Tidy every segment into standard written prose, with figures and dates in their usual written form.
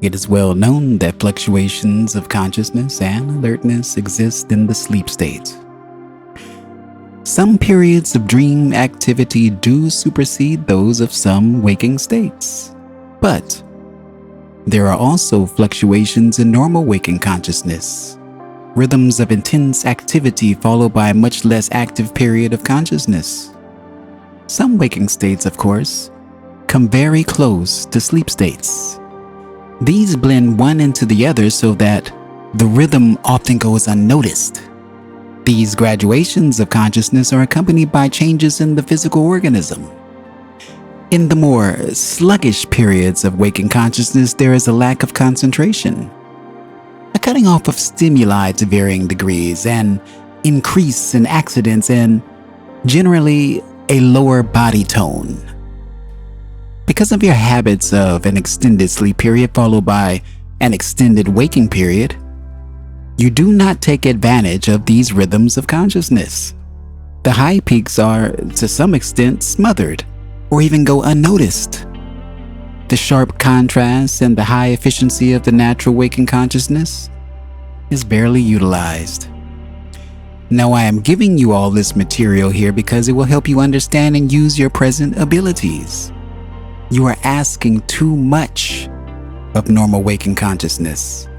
It is well known that fluctuations of consciousness and alertness exist in the sleep state. Some periods of dream activity do supersede those of some waking states, but there are also fluctuations in normal waking consciousness, rhythms of intense activity followed by a much less active period of consciousness. Some waking states, of course, come very close to sleep states. These blend one into the other so that the rhythm often goes unnoticed. These graduations of consciousness are accompanied by changes in the physical organism. In the more sluggish periods of waking consciousness, there is a lack of concentration, a cutting off of stimuli to varying degrees, an increase in accidents, and generally a lower body tone. Because of your habits of an extended sleep period followed by an extended waking period, you do not take advantage of these rhythms of consciousness. The high peaks are, to some extent, smothered or even go unnoticed. The sharp contrast and the high efficiency of the natural waking consciousness is barely utilized. Now, I am giving you all this material here because it will help you understand and use your present abilities. You are asking too much of normal waking consciousness,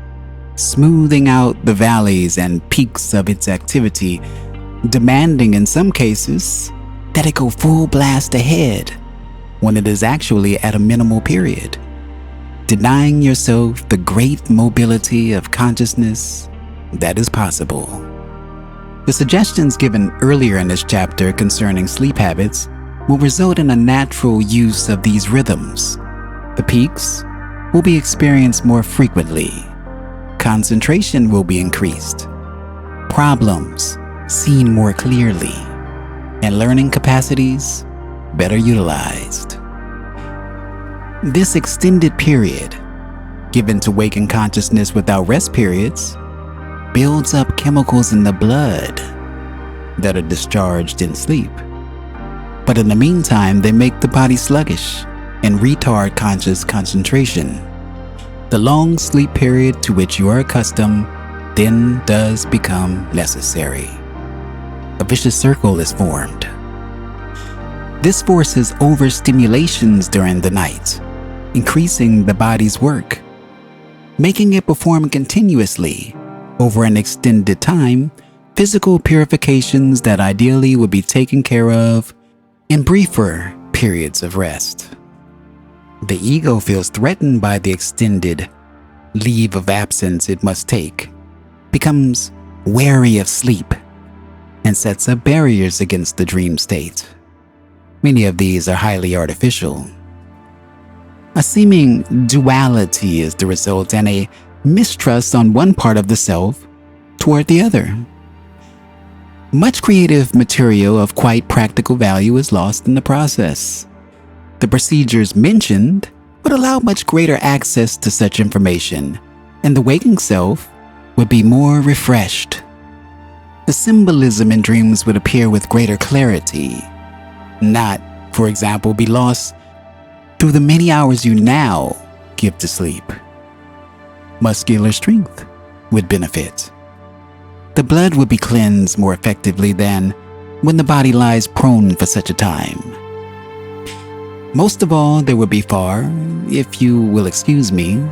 smoothing out the valleys and peaks of its activity, demanding in some cases that it go full blast ahead when it is actually at a minimal period, denying yourself the great mobility of consciousness that is possible. The suggestions given earlier in this chapter concerning sleep habits will result in a natural use of these rhythms. The peaks will be experienced more frequently. Concentration will be increased. Problems seen more clearly. And learning capacities better utilized. This extended period, given to waking consciousness without rest periods, builds up chemicals in the blood that are discharged in sleep. But in the meantime, they make the body sluggish and retard conscious concentration. The long sleep period to which you are accustomed then does become necessary. A vicious circle is formed. This forces overstimulations during the night, increasing the body's work, making it perform continuously over an extended time, physical purifications that ideally would be taken care of in briefer periods of rest. The ego feels threatened by the extended leave of absence it must take, becomes wary of sleep, and sets up barriers against the dream state. Many of these are highly artificial. A seeming duality is the result, and a mistrust on one part of the self toward the other. Much creative material of quite practical value is lost in the process. The procedures mentioned would allow much greater access to such information, and the waking self would be more refreshed. The symbolism in dreams would appear with greater clarity, not, for example, be lost through the many hours you now give to sleep. Muscular strength would benefit. The blood would be cleansed more effectively than when the body lies prone for such a time. Most of all, there would be far, if you will excuse me,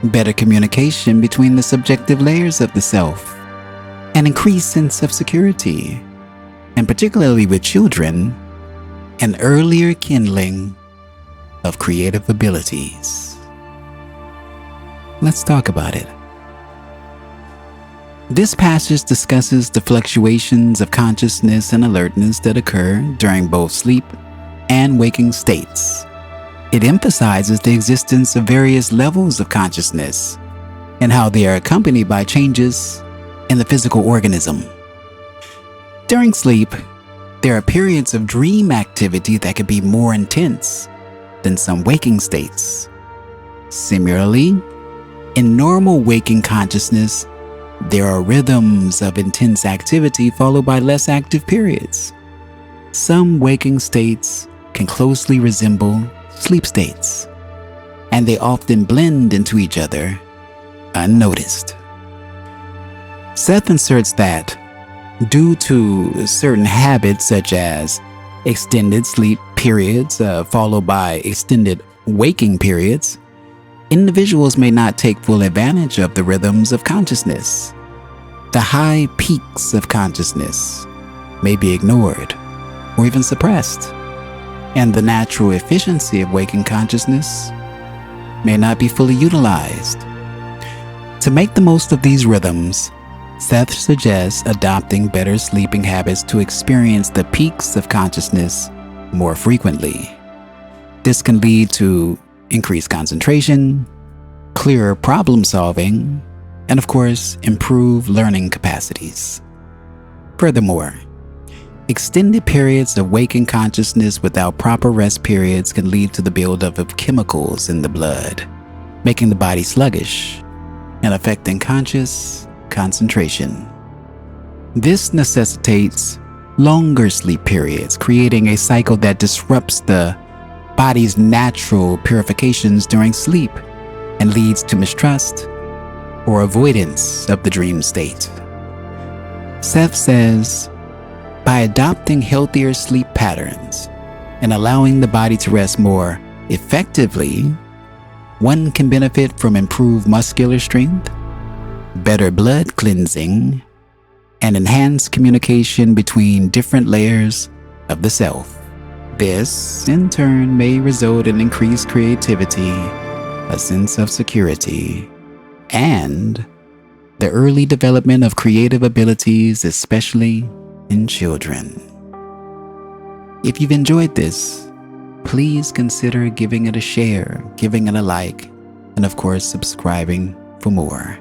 better communication between the subjective layers of the self, an increased sense of security, and particularly with children, an earlier kindling of creative abilities. Let's talk about it. This passage discusses the fluctuations of consciousness and alertness that occur during both sleep and waking states. It emphasizes the existence of various levels of consciousness and how they are accompanied by changes in the physical organism. During sleep, there are periods of dream activity that can be more intense than some waking states. Similarly, in normal waking consciousness, there are rhythms of intense activity followed by less active periods. Some waking states can closely resemble sleep states. and they often blend into each other unnoticed. Seth inserts that, due to certain habits such as extended sleep periods followed by extended waking periods, individuals may not take full advantage of the rhythms of consciousness. The high peaks of consciousness may be ignored or even suppressed, and the natural efficiency of waking consciousness may not be fully utilized. To make the most of these rhythms, Seth suggests adopting better sleeping habits to experience the peaks of consciousness more frequently. This can lead to increased concentration, clearer problem solving, and of course, improved learning capacities. Furthermore, extended periods of waking consciousness without proper rest periods can lead to the buildup of chemicals in the blood, making the body sluggish and affecting conscious concentration. This necessitates longer sleep periods, creating a cycle that disrupts the body's natural purifications during sleep and leads to mistrust or avoidance of the dream state. Seth says, by adopting healthier sleep patterns and allowing the body to rest more effectively, one can benefit from improved muscular strength, better blood cleansing, and enhanced communication between different layers of the self. This, in turn, may result in increased creativity, a sense of security, and the early development of creative abilities, especially in children. If you've enjoyed this, please consider giving it a share, giving it a like, and of course, subscribing for more.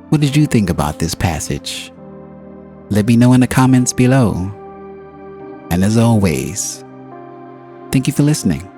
What did you think about this passage? Let me know in the comments below. And as always, thank you for listening.